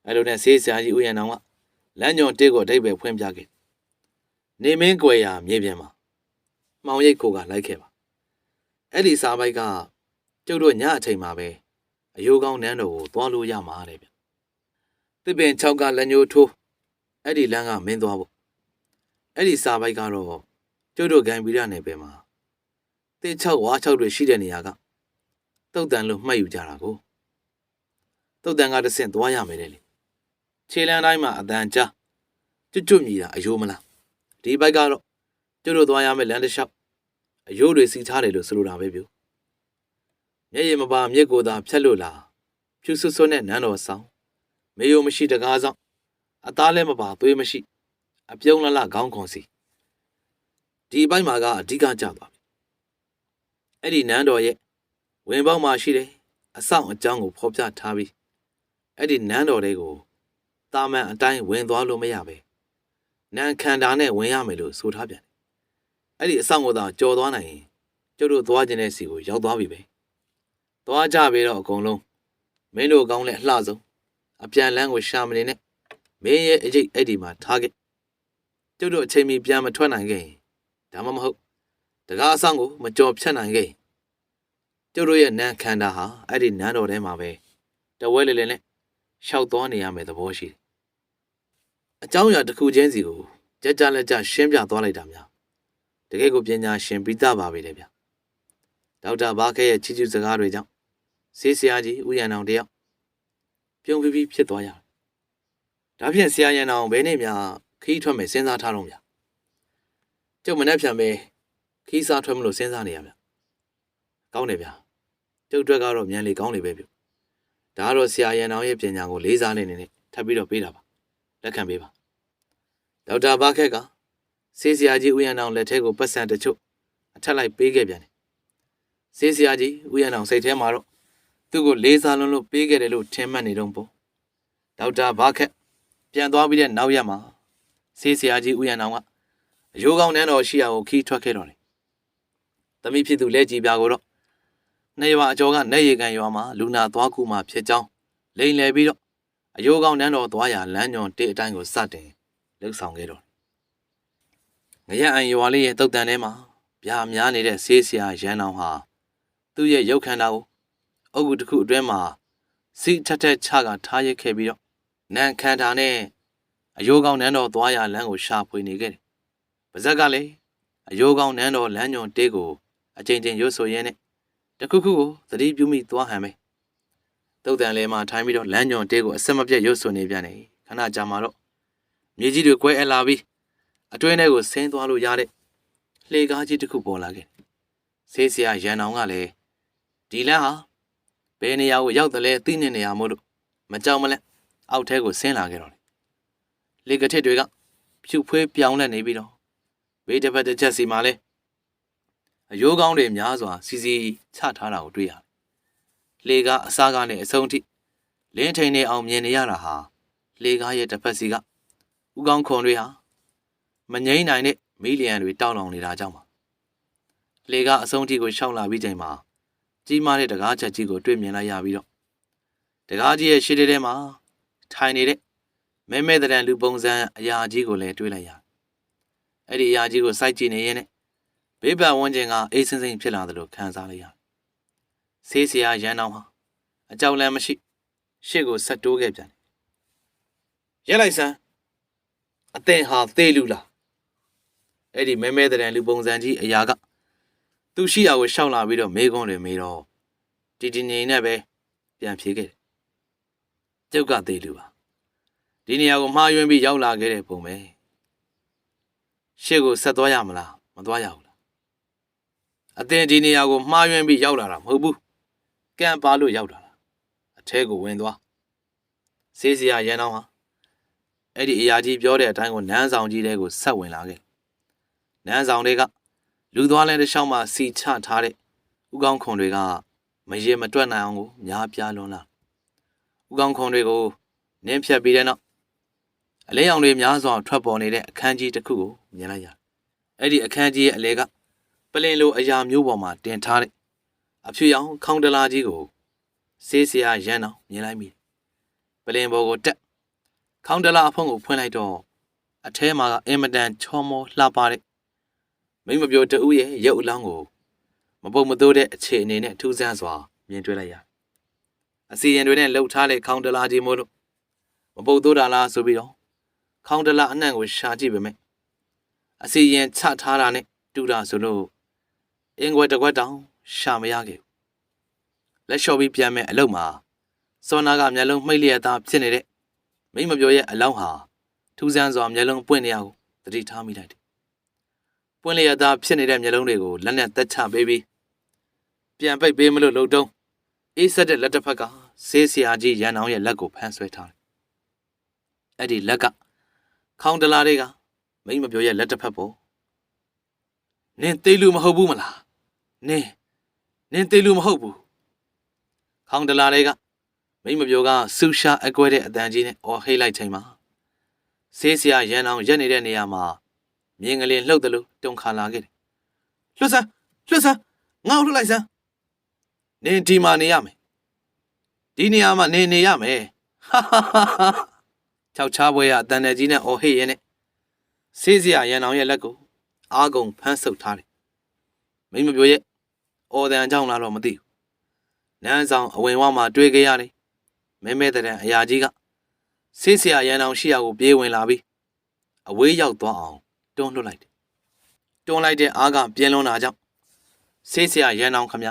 အဲ့လိုနဲ့ဆေးဆရာကြီးဦးရန်အောင်ကလမ်းညွန်တေးကိုအဓိပ္ပာယ်ဖွင့်ပြခဲ့နေမင်းကွယ်ရာမြေပြင်မှာမှောင်ရိပ်ခိုကလိုက်ခဲ့ပါအဲ့ဒီစာပိုက်ကကျုပ်တို့ညအချိန်မှာပဲအယိုးကောင်းနန်းတော်ကိုသွားလို့ရမှာတဲ့ဗျတစ်ပင်6ကလက်ညှိုးထိုးအဲ့ဒီလမ်းကမင်းသွားဖို့အဲ့ဒီစာပိုက်ကတော့ကျုပ်တို့ဂမ်ဘီယာနယ်ပယ်မှာတစ်6ဝါ6တွေရှိတဲ့နေရာကတုတ်တန်လို့မှတ်ယူကြတာကိုတုတ်တန်ကတဆင့်သွားရမယ်လေခြေလမ်းတိုင်းမှာအတန်ကြားကျွတ်မြည်တာအယိုးမလားဒီဘက်ကတော့ကျုပ်တို့သွားရမယ်လမ်းတစ်လျှောက်အယိုးတွေစီထားတယ်လို့ဆိုလိုတာပဲဗျမျက်ရည်မပါမြစ်ကိုသာဖြတ်လို့လားဖြူဆွဆွနဲ့နန်းတော်ဆောင်မေယိုမရှိတကားဆောင်အသားလည်းမပါသွေးမရှိ အပြုံးလလခေါင်းခွန်စီဒီအပိုင်းမှာကအဓိကကျသွားပြီအဲ့ဒီနန်းတော်ရဲ့ဝင်ပေါက်မှာရှိတယ်အဆောင်အကြောင်းကိုဖော်ပြထားပြီးအဲ့ဒီနန်းတော်တွေကိုတာမန်အတိုင်းဝင်သွားလို့မရပဲနန်းခန္ဓာနဲ့ဝင်ရမယ်လို့ဆိုထားပြန်တယ်အဲ့ဒီအဆောင်ကိုသာကြော်သွားနိုင်ရင်ကျုပ်တို့သွားခြင်းတဲ့စီကိုရောက်သွားပြီပဲသွားကြပြီတော့အကုန်လုံးမင်းတို့ကောင်းလက်အလှဆုံးအပြန်လန်းကိုရှာမနေနဲ့မင်းရဲ့အကျိတ်အဲ့ဒီမှာထားခဲ့ကျုပ်တို့အချိန်မီပြန်မထွက်နိုင်ခဲ့ရင်ဒါမှမဟုတ်တကားအဆောင်ကိုမကြော်ဖြတ်နိုင်ခဲ့ရင်ကျုပ်တို့ရဲ့နန်းခန္ဓာဟာအဲ့ဒီနန်းတော်ထဲမှာပဲတဝဲလေလေနဲ့ရှောက်သွားနေရမယ်သဘောရှိတယ်အကြောင်းအရာတစ်ခုချင်းစီကိုကြကြလက်ကြရှင်းပြသွားလိုက်တာများတကယ်ကိုပညာရှင်ပြီးသားပါပဲလေဗျဒေါက်တာဘာခဲရဲ့ချီးကျူးစကားတွေကြောင့်ဆေးဆရာကြီးဦးရန်အောင်တယောက်ပြုံးပြီးဖြစ်သွားရတယ်ဒါဖြင့်ဆရာရန်အောင်ဘယ်နဲ့များခီးထွက်မယ်စဉ်းစားထားတော့ဗျကျုပ်မနဲ့ဖြံပဲခီးစားထွက်မလို့စဉ်းစားနေရဗျကောင်းတယ်ဗျကျုပ်အတွက်ကတော့မြန်လေကောင်းလေပဲဗျဒါကတော့ဆရာရန်အောင်ရဲ့ပညာကိုလေးစားနေနေထပ်ပြီးတော့ပေးတာပါလက်ခံပေးပါဒေါက်တာဘာခက်ကဆေးဆရာကြီးဦးရန်အောင်လက်ထဲကိုပတ်စံတချို့အထက်လိုက်ပေးခဲ့ပြန်တယ်ဆေးဆရာကြီးဦးရန်အောင်စိတ်ထဲမှာတော့သူ့ကိုလေးစားလုံးလို့ပေးခဲ့တယ်လို့ထင်မှတ်နေတော့ပေါ့ဒေါက်တာဘာခက်ပြန်သွားပြီးတဲ့နောက်ရက်မှာဆေးဆရာကြီးဦးရန်အောင်ကအယိုးကောင်းနန်းတော်ရှိရာကိုခီးထွက်ခဲ့တော့တယ်သမီးဖြစ်သူလက်ကြီးပြာကိုတော့နေရွာအကျော်ကနေရီကန်ရွာမှာလူနာသွားကူမှဖြစ်ကြောင်းလိန်လည်ပြီးတော့အယိုးကောင်းနန်းတော်သွားရာလမ်းညွန်တစ်အတိုင်းကိုစတင်လှုပ်ဆောင်ခဲ့တော့ငရအံရွာလေးရဲ့တုတ်တန်ထဲမှာဗျာများနေတဲ့ဆေးဆရာရန်အောင်ဟာသူ့ရဲ့ရုပ်ခန္ဓာကိုအုပ်ကူတစ်ခုအတွင်းမှာစီထက်ထက်ချကထားရခဲ့ပြီးတော့နန်းခန္ဓာနဲ့အယိုးကောင်းနန်းတော်သွားရာလမ်းကိုရှာဖွေနေခဲ့တယ်။ပါဇက်ကလည်းအယိုးကောင်းနန်းတော်လမ်းညွန်တေးကိုအချိန်ချင်းရွတ်ဆိုရင်းနဲ့တခုခုကိုသတိပြုမိသွားဟန်ပဲ။တုတ်တန်လဲမှာထိုင်ပြီးတော့လမ်းညွန်တေးကိုအဆက်မပြတ်ရွတ်ဆိုနေပြန်တယ်။ခဏကြာမှတော့မြေကြီးတွေကွဲအပ်လာပြီးအတွင်းထဲကိုဆင်းသွားလို့ရတဲ့လှေကားကြီးတစ်ခုပေါ်လာခဲ့။ဆေးဆရာရန်အောင်ကလည်းဒီလမ်းဟာဘယ်နေရာကိုရောက်တယ်လဲသိနေနေရမို့လို့မကြောက်မလဲအောက်ထဲကိုဆင်းလာခဲ့တော့တယ်လေကထစ်တွေကဖြူဖွေးပြောင်းလဲနေပြီးတော့ဘေးတစ်ဖက်တစ်ချက်စီမှာလဲအယိုးကောင်းတွေများစွာစီစီချထားတာကိုတွေ့ရတယ်လေကအစားကားနဲ့အဆုံးထိလင်းထိန်နေအောင်မြင်နေရတာဟာလေကားရဲ့တစ်ဖက်စီကဥကောင်းခွန်တွေဟာမငိမ့်နိုင်တဲ့မီလီယံတွေတောင်းလောင်နေတာကြောင့်ပါလေကားအဆုံးထိကိုရှောက်လာပြီးချိန်မှာကြီးမားတဲ့တကားချက်ကြီးကိုတွေ့မြင်လိုက်ရပြီးတော့တကားကြီးရဲ့ရှေ့ထဲမှာထိုင်နေတဲ့မဲမဲတရံလူပုံစံအရာကြီးကိုလည်းတွေ့လိုက်ရအဲ့ဒီအရာကြီးကိုစိုက်ကြည့်နေရင်ဘေးပတ်ဝန်းကျင်ကအေးစင်းစင်းဖြစ်လာသလိုခံစားလိုက်ရဆေးဆရာရန်အောင်ဟာအကြောက်လန့်မရှိရှေ့ကိုဆက်တိုးခဲ့ပြန်ရက်လိုက်စမ်းအသင်ဟာသေးလူလားအဲ့ဒီမဲမဲတရံလူပုံစံကြီးအရာကသူရှိရာကိုရှောက်လာပြီးတော့မေးခွန်းတွေမေးတော့တီတီငိန်နဲ့ပဲပြန်ဖြေခဲ့တယ်။ကျုပ်ကသေးလူပါဒီနေရာကိုမှားယွင်းပြီးရောက်လာခဲ့တဲ့ပုံပဲရှေ့ကိုဆက်သွားရမလားမသွားရဘူးလားအသင်ဒီနေရာကိုမှားယွင်းပြီးရောက်လာတာမဟုတ်ဘူးကံပါလို့ရောက်လာတာအထဲကိုဝင်သွားဆေးစရာရန်အောင်ဟာအဲ့ဒီအရာကြီးပြောတဲ့အတိုင်းကိုနန်းဆောင်ကြီးတဲကိုဆက်ဝင်လာခဲ့နန်းဆောင်တွေကလူသွားလဲတစ်ချောင်းမှာစီချထားတဲ့ဥကောင်းခွန်တွေကမရေမတွက်နိုင်အောင်ကိုများပြားလွန်းလာဥကောင်းခွန်တွေကိုနင်းဖြတ်ပြီးတဲ့နောက်အလဲရောင်တွေများစွာထွက်ပေါ်နေတဲ့အခန်းကြီးတစ်ခုကိုမြင်လိုက်ရတယ်။အဲ့ဒီအခန်းကြီးရဲ့အလဲကပလင်လိုအရာမျိုးပေါ်မှာတင်ထားတဲ့အဖြူရောင်ခေါင်းတလားကြီးကိုဆေးဆရာရန်အောင်မြင်လိုက်မိတယ်။ပလင်ပေါ်ကိုတက်ခေါင်းတလားအဖုံးကိုဖွင့်လိုက်တော့အထဲမှာကအင်မတန်ချောမောလှပတဲ့မိမပြိုတူရဲ့ရုပ်အလောင်းကိုမပုတ်မသိုးတဲ့အခြေအနေနဲ့ထူးဆန်းစွာမြင်တွေ့လိုက်ရတယ်။အစီရင်တွေနဲ့လှုပ်ထားတဲ့ခေါင်းတလားကြီးမို့လို့မပုတ်သိုးတာလားဆိုပြီးတော့ခေါင်းတလားအနှံ့ကိုရှာကြည့်ပေမဲ့အစီရင်ချထားတာနဲ့တူတာဆိုလို့အင်ကွယ်တစ်ခွက်တောင်ရှာမရခဲ့ဘူး။လက်လျှော့ပြီးပြန်မဲ့အလုပ်မှာစောနာကမျက်လုံးမှိတ်လျက်သားဖြစ်နေတဲ့မိမပြောရဲ့အလောင်းဟာထူးဆန်းစွာမျက်လုံးပွင့်နေရကိုသတိထားမိလိုက်တယ်။ပွင့်လျက်သားဖြစ်နေတဲ့မျက်လုံးတွေကိုလက်နဲ့သက်ချပေးပြီးပြန်ပိတ်ပေးမလို့လှုပ်တုံးအေးဆက်တဲ့လက်တစ်ဖက်ကဆေးဆရာကြီးရန်အောင်ရဲ့လက်ကိုဖမ်းဆွဲထားတယ်။အဲ့ဒီလက်ကခေါင်းတလားတွေက မိမပြောရဲ့လက်တစ်ဖက်ပေါ်နင်းသေးလူမဟုတ်ဘူးမလားနင်းသေးလူမဟုတ်ဘူးခေါင်းတလာလေးကမိမပြောကဆူရှာအကွဲတဲ့အတန်ကြီးနဲ့အော်ဟိတ်လိုက်ချိန်မှာဆေးဆရာရန်အောင်ရက်နေတဲ့နေရာမှာမြင်းကလေးလှုပ်တယ်လို့တုံခါလာခဲ့တယ်လွတ်စမ်းငါ့ကိုလှုပ်လိုက်စမ်းနင်းဒီမှာနေရမယ်ဒီနေရာမှာနေရမယ်ဟာချောက်ချားပွဲရအတန်တဲ့ကြီးနဲ့အော်ဟိတ်ရဲ့နဲ့ဆေးဆရာရန်အောင်ရဲ့လက်ကိုအားကုန်ဖမ်းဆုပ်ထားတယ်မိမပြောရဲ့အော်တန်ကြောင့်လားတော့မသိဘူးနန်းဆောင်အဝင်ဝမှာတွေ့ကြရတယ်မဲတဲ့အရာကြီးကဆေးဆရာရန်အောင်ရှိရာကိုပြေးဝင်လာပြီးအဝေးရောက်သွားအောင်တွန်းလွှတ်လိုက်တယ်တွန်းလိုက်တဲ့အားကပြင်းလွန်းတာကြောင့်ဆေးဆရာရန်အောင်ခမ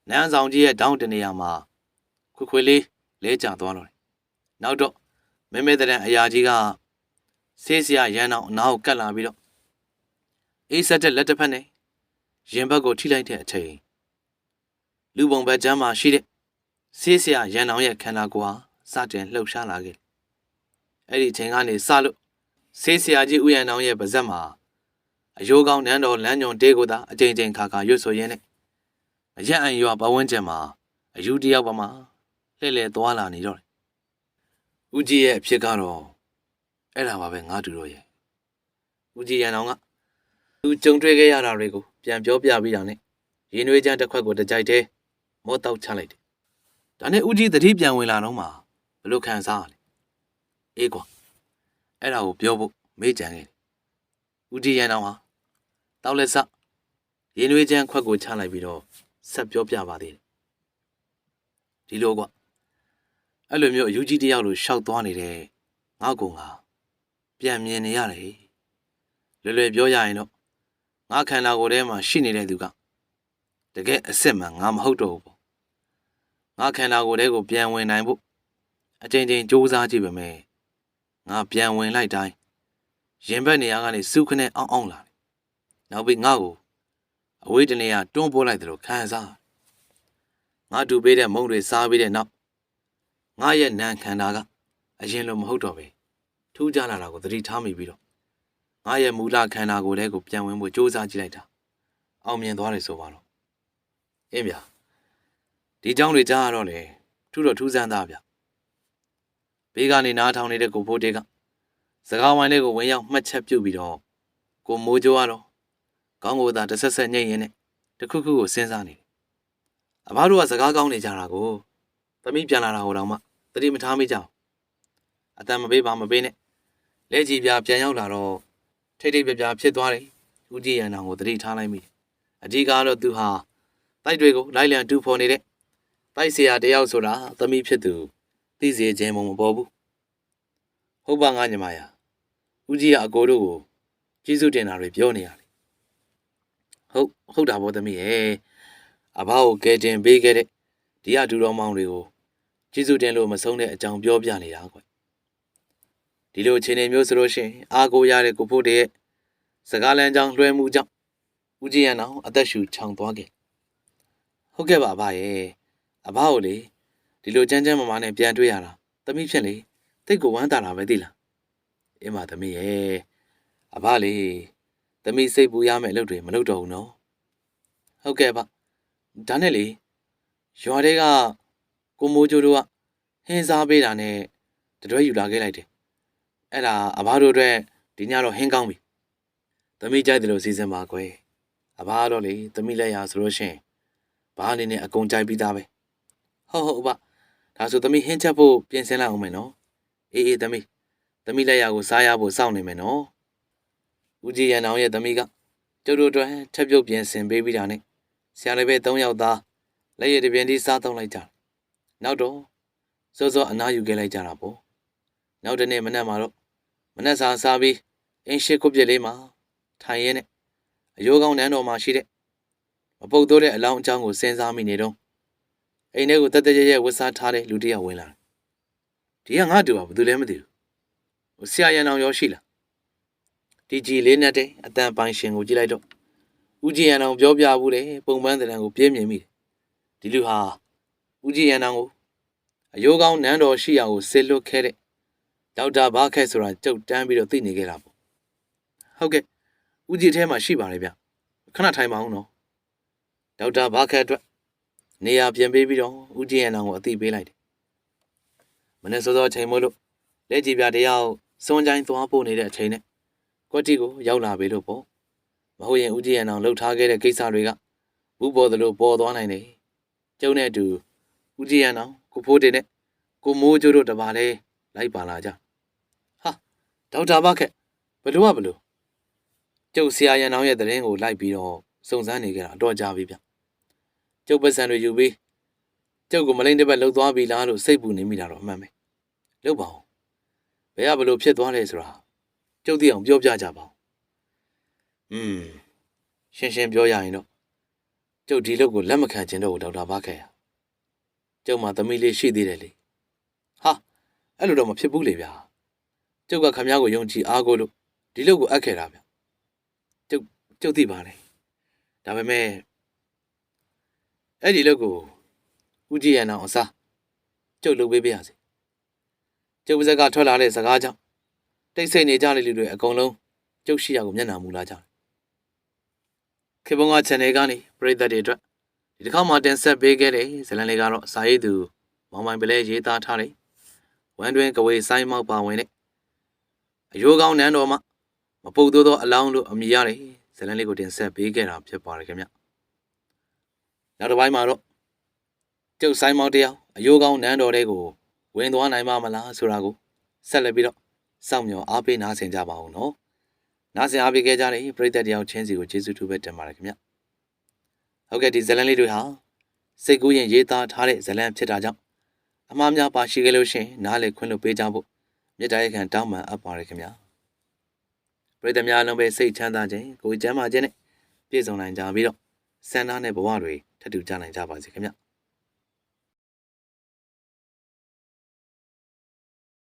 နန်းဆောင်ကြီးရဲ့တောင်းတနေရာမှာခွေလေးလဲကျသွားတော့တယ်နောက်တော့မဲတဲ့အရာကြီးကဆေးဆရာရန်အောင်အနားကိုကတ်လာပြီးတော့အေးဆက်တဲ့လက်တစ်ဖက်နဲ့ရင်ဘတ်ကိုထိလိုက်တဲ့အချိန်လူပုံဘက်ကျမ်းမှာရှိတဲ့ဆေးဆရာရန်အောင်ရဲ့ခန္ဓာကိုယ်ဟာစတင်လှုပ်ရှားလာခဲ့တယ်အဲ့ဒီအချိန်ကနေစလို့ဆေးဆရာကြီးဦးရန်အောင်ရဲ့ပါဇက်မှာအယိုးကောင်းနန်းတော်လမ်းညွန်တေးကိုသာအချိန်ခါရွတ်ဆိုရင်းနဲ့အရက်အန်ရွာပဝန်းကျင်မှာအယူတယောက်ပါမှာလှည့်သွားလာနေတော့တယ်ဦးကြီးရဲ့အဖြစ်ကတော့အဲ့ဒါပါပဲငါတူတော့ရဲ့ဦးကြီးရန်အောင်ကသူကြုံတွေ့ခဲ့ရတာတွေကိုပြန်ပြောပြပြီးတာနဲ့ရင်နွေးချမ်းတစ်ခွက်ကိုတကြိုက်တည်းမောတောက်ချလိုက်တယ်ဒါနဲ့ဦးကြီးသတိပြန်ဝင်လာတော့မှဘလို့ခံစားရလဲအေးကွာအဲ့ဒါကိုပြောဖို့မေးကြံခဲ့တယ်ဦးကြီးရန်အောင်ဟာတောက်လက်စရင်နွေးချမ်းခွက်ကိုချလိုက်ပြီးတော့ဆက်ပြောပြပါသေးတယ်ဒီလိုကွာအဲ့လိုမျိုးအယူကြီးတယောက်လိုရှောက်သွားနေတဲ့ငါ့ကောင်ကပြန်မြင်နေရတယ်လွယ်ပြောရရင်တော့ငါခန္ဓာကိုယ်ထဲမှာရှိနေတဲ့သူကတကယ်အစ်စ်မှန်ငါမဟုတ်တော့ဘူးပေါ့ငါခန္ဓာကိုယ်ထဲကိုပြန်ဝင်နိုင်ဖို့အချိန်စူးစမ်းကြည့်ပါမယ်ငါပြန်ဝင်လိုက်တိုင်းရင်ဘက်နေရာကနေစုခနဲ့အောင်လာတယ်နောက်ပြီးငါ့ကိုအဝေးတနေရာတွန်းပို့လိုက်တယ်လို့ခံစားငါတူပေးတဲ့မုံတွေစားပြီးတဲ့နောက်ငါရဲ့နံခန္ဓာကအရင်လိုမဟုတ်တော့ပဲထူးခြားလာတာကိုသတိထားမိပြီးတော့ငါရဲ့မူလခန္ဓာကိုယ်ထဲကိုပြန်ဝင်ဖို့စူးစမ်းကြည့်လိုက်တာအောင်မြင်သွားတယ်ဆိုပါတော့အင်းဗျာဒီเจ้าတွေကြားရတော့လေထူးဆန်းသားဗျဘေးကနေနားထောင်နေတဲ့ကိုဖိုးတေးကစကားဝိုင်းလေးကိုဝင်ရောက်မှတ်ချက်ပြုတ်ပြီးတော့ကိုမိုးကြိုးကတော့ခေါင်းကိုသာတဆက်ညှိရင်းနဲ့တခုခုကိုစဉ်းစားနေတယ်အဘတို့ကစကားကောင်းနေကြတာကိုသမီးပြန်လာတာဟိုတောင်မှသတိမထားမိကြဘူးအတန်မပေးပါမပေးနဲ့လက်ကြီးပြပြန်ရောက်လာတော့ထိတ်ပြဖြစ်သွားတယ်ဦးကြီးရန်အောင်ကိုသတိထားလိုက်မိတယ်အကြီးကားတော့သူဟာတိုက်တွေကိုလိုက်လံတူဖော်နေတဲ့တိုက်เสียတယောက်ဆိုတာသမီးဖြစ်သူသိစေခြင်းမပေါ်ဘူးဟုတ်ပါငါညီမယာဦးကြီးကအကိုတို့ကိုကျေးဇူးတင်တာတွေပြောနေရတယ်ဟုတ်တာပေါ့သမီးရဲ့အဘကိုကဲတင်ပေးခဲ့တဲ့ဒီအတူတော်မောင်တွေကိုကျေးဇူးတင်လို့မဆုံးတဲ့အကြောင်းပြောပြနေတာကွဒီလိုအခြေအနေမျိုးဆိုလို့ရှိရင်အာကိုရတဲ့ကိုဖို့တဲ့စကားလမ်းကြောင်းလွှဲမှုကြောင့်ဦးကြီးရန်အောင်အသက်ရှူချောင်သွားခဲ့ဟုတ်ကဲ့ပါအဘရဲ့အဘကိုလေဒီလိုကြမ်းမမာနဲ့ပြန်တွေ့ရတာသမီးဖြစ်လေတိတ်ကိုဝမ်းသာတာပဲသိလားအင်းမသမီးရဲ့အဘလေသမီးစိတ်ပူရမယ့်အလုပ်တွေမလုပ်တော့ဘူးနော်ဟုတ်ကဲ့ပါဒါနဲ့လေရွာထဲကကိုမိုးကျိုးတို့ကဟင်းစားပေးတာနဲ့တတွဲယူလာခဲ့လိုက်တယ်အဲ့ဒါအဘတို့အတွက်ဒီညတော့ဟင်းကောင်းပြီသမီးကြိုက်တယ်လို့စီစဉ်ပါကွယ်အဘတော့လေသမီးလက်ရဆိုလို့ရှိရင်ဘာအနေနဲ့အကုန်ကြိုက်ပြီးသားပဲဟုတ်အဘဒါဆိုသမီးဟင်းချက်ဖို့ပြင်ဆင်လိုက်အောင်မယ်နော်အေးသမီးလက်ရကိုစားရဖို့စောင့်နေမယ်နော်ဦးကြီးရန်အောင်ရဲ့သမီးကကျုပ်တို့အတွက်ထပ်ပြုတ်ပြင်ဆင်ပေးပြီးတာနဲ့ဆရာလေးပဲ3ယောက်သားလက်ရည်တပြင်းဒီစားသုံးလိုက်ကြနောက်တော့စောအနားယူခဲ့လိုက်ကြတာပေါ့နောက်တနေ့မနက်မှာတော့မနက်စာစားပြီးအင်းရှိခုပြစ်လေးမှာထိုင်ရင်းနဲ့အယိုးကောင်းနန်းတော်မှာရှိတဲ့မပုတ်တိုးတဲ့အလောင်းအကြောင်းကိုစဉ်းစားမိနေတော့အိမ်ထဲကိုတက်ရဲဝတ်စားထားတဲ့လူတစ်ယောက်ဝင်လာဒီကငါတူပါဘာလို့လဲမသိဘူးဆရာရန်အောင်ရောရှိလားဒီကြီးလေးနဲ့တဲ့အတန်ပိုင်ရှင်ကိုကြည့်လိုက်တော့ဦးကြီးရန်အောင်ပြောပြဘူးလေပုံပန်းတဲ့တန်ကိုပြင်းမြင်မိတယ်ဒီလူဟာဦးကြီးရန်အောင်ကိုအယိုးကောင်းနန်းတော်ရှိရာကိုဆေလွတ်ခဲ့တဲ့ဒေါက်တာဘာခက်ဆိုတာကြုတ်တန်းပြီးတော့သိနေခဲ့တာပေါ့ ဟုတ်ကဲ့ဦးကြီးထဲမှာရှိပါတယ်ဗျခဏထိုင်ပါအောင်နော်ဒေါက်တာဘာခက်အတွက်နေရာပြင်ပေးပြီးတော့ဦးကြီးရန်အောင်ကိုအသိပေးလိုက်တယ်မနေ့စောစောချိန်မို့လို့လက်ကြီးပြတယောက်စွန်ချိုင်းသွားပို့နေတဲ့အချိန်နဲ့ကွက်တီကိုရောက်လာပြီလို့ပေါ့မဟုတ်ရင်ဦးကြီးရန်အောင်လှုပ်ထားခဲ့တဲ့ကိစ္စတွေကဘူးပေါ်သလိုပေါ်သွားနိုင်တယ်ကျုံနဲ့အတူဦးကြီးရန်အောင်ကိုဖိုးတင်နဲ့ကိုမိုးကျိုးတို့တပါလဲလိုက်ပါလာကြဟာဒေါက်တာဘာခက်ဘလို့ကျုပ်ဆရာရန်အောင်ရဲ့တရင်ကိုလိုက်ပြီးတော့စုံစမ်းနေကြတာအတော့ကြာပြီဗျကျုပ်ပတ်စံတွေယူပြီးကျုပ်ကိုမလိမ့်တစ်ပတ်လှုပ်သွားပြီလားလို့စိတ်ပူနေမိတာတော့အမှန်ပဲလှုပ်ပါဦးဘယ်ကဘလို့ဖြစ်သွားလဲဆိုတာကျုပ်သိအောင်ပြောပြကြပါဦးရှင်းပြောရရင်တော့ကျုပ်ဒီလုပ်ကိုလက်မခံချင်တော့ဘူးဒေါက်တာဘာခက်ရကျုပ်မှသမီးလေးရှိသေးတယ်လေဟာအဲ့လိုတော့မဖြစ်ဘူးလေဗျာကျုပ်ကခမ ्या ကိုယုံကြည်အားကိုလို့ဒီလုပ်ကိုအပ်ခဲ့တာဗျကျုပ်သိပါလေဒါပေမဲ့အဲ့ဒီလုပ်ကိုဦးကြီးရန်အောင်အစားကျုပ်လုပ်ပေးပါရစေကျုပ်ပါဇက်ကထွက်လာတဲ့စကားကြောင့်တိတ်ဆိတ်နေကြတဲ့လူတွေအကုန်လုံးကျုပ်ရှိရကိုမျက်နှာမူလာကြတယ်ခေပုံက channel ကနေပရိသတ်တွေအတွက်ဒီတစ်ခါမှတင်ဆက်ပေးခဲ့တဲ့ဇလန်လေးကတော့စာရေးသူမောင်မိုင်ပလဲရေးသားထားတယ်ဝမ်းတွင်ကဝေဆိုင်မောက်ပါဝင်တဲ့အယိုးကောင်းနန်းတော်မှာမပုတ်သိုးသောအလောင်းလို့အမည်ရတယ်ဇလန်လေးကိုတင်ဆက်ပေးခဲ့တာဖြစ်ပါတယ်ခင်ဗျနောက်တစ်ပိုင်းမှာတော့ကျုပ်ဆိုင်မောက်တယောက်အယိုးကောင်းနန်းတော်တွေကိုဝင်သွားနိုင်မှာမလားဆိုတာကိုဆက်လက်ပြီးတော့စောင့်မျှော်အားပေးနားဆင်ကြပါဦးနော်နားဆင်အားပေးခဲ့ကြတဲ့ပရိသတ်တယောက်ချင်းစီကိုကျေးဇူးတူပဲတင်ပါတယ်ခင်ဗျဟုတ်ကဲ့ဒီဇလန်လေးတွေဟာစိတ်ကူးရင်ရေးသားထားတဲ့ဇလန်ဖြစ်တာကြောင့်အမှားများပါရှိခဲ့လို့ရှင်နားလေခွင့်လို့ပေးကြဖို့မြတ်တာရဲ့ခံတောင်းပန်အပ်ပါတယ်ခင်ဗျာပရိသတ်များလုံးပဲစိတ်ချမ်းသာခြင်းကိုယ်ကျမ်းမာခြင်းနဲ့ပြည့်စုံနိုင်ကြပြီးတော့ဆန္ဒနဲ့ဘဝတွေထပ်တူကြနိုင်ကြပါစေခင်ဗျ